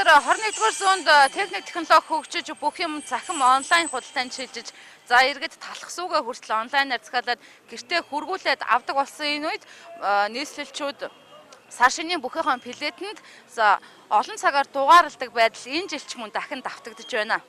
өнөөдөр 21-р зуунд техник технологи хөгжиж бүх юм захин онлайн худалдаанд шилжиж за иргэд талах суугаа хүртэл онлайнаар захиалаад гэртээ хургуулад авдаг болсон энэ үед нийслэлчүүд сар шинийн бүхийхэн плетэнд за олон цагаар дугаарладаг байдал энэ жил ч мөн дахин давтагдж байна.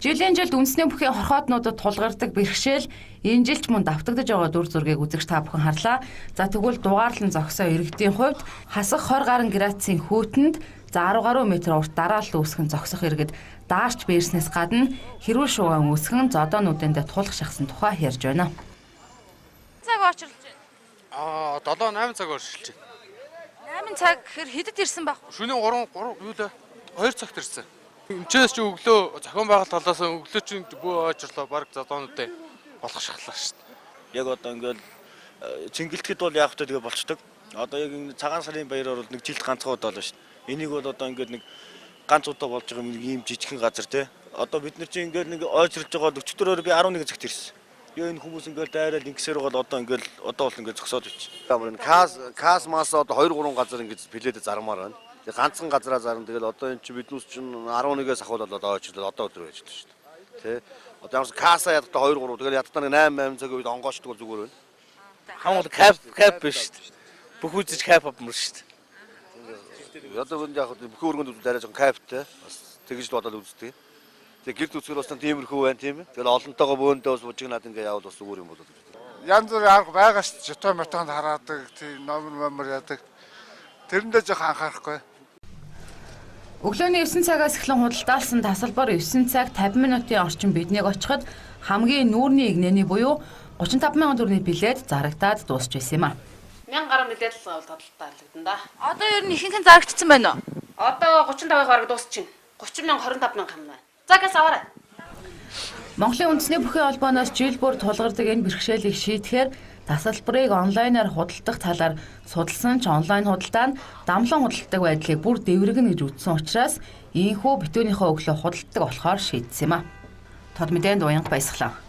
Жилийн жилд үндэсний бүхий хорхоотнуудад тулгардаг бэрхшээл энэ жил ч мөн давтагдж байгаа дүр зургийг үзэгч та бүхэн харлаа. За тэгвэл дугаарлан зогсоо иргэдийн хувьд хасах 20 гаруй градусын хүүтэнд за 10 гаруй метр урт дараалал үүсгэн зогсох иргэд даарч бээрснээс гадна хэрүүл шуугаан үүсгэн зодоонуудынд тулах шахсан тухай ярьж байна. Цаг очрлж байна. 7-8 цаг оршилж8 байна. цаг гэхээр хэдэд ирсэн баг? Шөнийн 3 юу лээ 2 цагт ирсэн. Энд ч өглөө зохион байгуулалт талаас өглөө чинь бүх очрлоо баг зодоонуудаа болох шахлаа шүү дээ. Яг одоо ингээл цэнгэлдэхэд бол яг хөтэ тэгээ болцдог. Одоо яг энэ цагаан сарын баяраар бол нэг жилд ганцхан удаа л шүү дээ. Энийг бол одоо ингээд нэг ганц удаа болж байгаа юм жижигхэн газар те. Одоо бид нар чинь ингээд нэг ойцролж байгаа 44-оор би 11 цагт ирсэн. Ёо энэ хүмүүс ингээд дайраад ингэсээр бол одоо бол ингээд зогсоод бич. Энэ кас мас одоо 2-3 газар ингээд пледэ зармаар байна. Тэгээ ганцхан газараа зарна. Тэгэл одоо энэ чи биднээс чинь 11-ээс ахуулаад одоо ойчлоо одоо өдөр байж л шүү дээ. Тэ. Одоо ямарс каса ядтаа 2-3 тэгэл ядтаа 8 цаг үед онгоочдөг бол зүгээр байна. Хамаг кап биш шүү дээ. Бүх үзэж кап авмар шүү дээ. Одоо энэ яг бүх өргөнд үзүүл арай жоохон каптай бас тэгж л бодоод үздэг. Тэгээ гэрд үсгэр бас тиймэрхүү байна тийм ээ. Тэгэл олонтойгоо бөөндөө бас бужигнаад ингээ явал бас зүгээр юм болоод. Янз бүрийн арга байгаа шүү дээ. Жото метонд хараадаг, тийм номер яадаг. Тэрэндээ жоохон анхаарахгүй. Өглөөний 9 цагаас эхлэн худалдаалсан тасалбар 9 цаг 50 минутын орчим биднийг очиход хамгийн нүүрний игнэний буюу 35,000 төгрөгийн билет зарагдаад дуусч байсан юм а. 1000 гаруй билет л тодтолтолтолдсон да. Одоо ер нь ихэнх нь зарагдсан байна уу? Одоо 35-ыг бараг дуусчихна. 30,000 25,000 юм байна. За гээс аваарай. Монголын үндэсний бүхий холбооноос жил бүр тулгардаг энэ бэрхшээлийг шийдэхээр тасалбарыг онлайнаар худалдах талаар судалсан ч онлайн худалдаа нь дамлан худалдаг байдлыг бүр дэврэгнэ гэж үзсэн учраас ийхүү битүүнийхөө өглөө худалдаг болохоор шийдсэн юм а. Тод мэдээнд уянга баясгалаа.